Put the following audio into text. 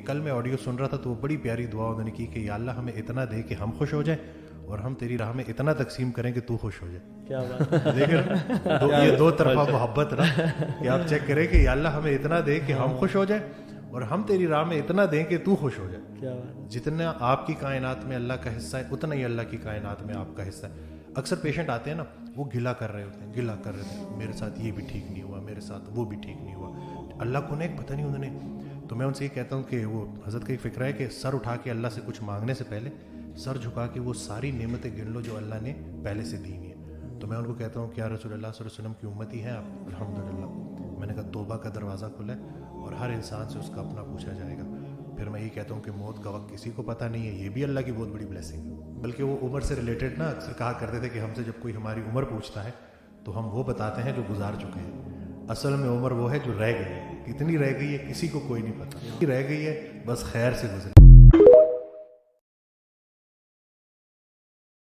کل میں آڈیو سن رہا تھا تو وہ بڑی پیاری دعا انہوں نے کی کہ یا اللہ ہمیں اتنا دے کہ ہم خوش ہو جائیں اور ہم تیری راہ میں اتنا تقسیم کریں کہ تو خوش ہو جائے. کیا بات دیکھیں یہ دو طرفہ محبت نا کہ آپ چیک کریں کہ یا اللہ ہمیں اتنا دے کہ ہم خوش ہو جائیں اور ہم تیری راہ میں اتنا دیں کہ تو خوش ہو جائے. کیا بات. جتنا آپ کی کائنات میں اللہ کا حصہ ہے اتنا ہی اللہ کی کائنات میں آپ کا حصہ ہے. اکثر پیشنٹ آتے ہیں نا وہ گلا کر رہے ہوتے ہیں, گلا کر رہے ہیں میرے ساتھ یہ بھی ٹھیک نہیں ہوا, میرے ساتھ وہ بھی ٹھیک نہیں ہوا, اللہ کو ایک پتہ نہیں انہوں نے. تو میں ان سے یہ کہتا ہوں کہ وہ حضرت کا ایک فکر ہے کہ سر اٹھا کے اللہ سے کچھ مانگنے سے پہلے سر جھکا کے وہ ساری نعمتیں گن لو جو اللہ نے پہلے سے دی ہوئی ہیں. تو میں ان کو کہتا ہوں کہ یا رسول اللہ صلی اللہ علیہ وسلم کی امتی ہیں آپ, الحمدللہ. میں نے کہا توبہ کا دروازہ کھلا ہے اور ہر انسان سے اس کا اپنا پوچھا جائے گا. پھر میں یہ کہتا ہوں کہ موت کا وقت کسی کو پتہ نہیں ہے, یہ بھی اللہ کی بہت بڑی بلیسنگ ہے. بلکہ وہ عمر سے ریلیٹڈ نا اکثر کہا کرتے تھے کہ ہم سے جب کوئی ہماری عمر پوچھتا ہے تو ہم وہ بتاتے ہیں جو گزار چکے ہیں. اصل میں عمر وہ ہے جو رہ گئی ہے. کتنی رہ گئی ہے کسی کو کوئی نہیں پتہ, رہ گئی ہے بس خیر سے گزری.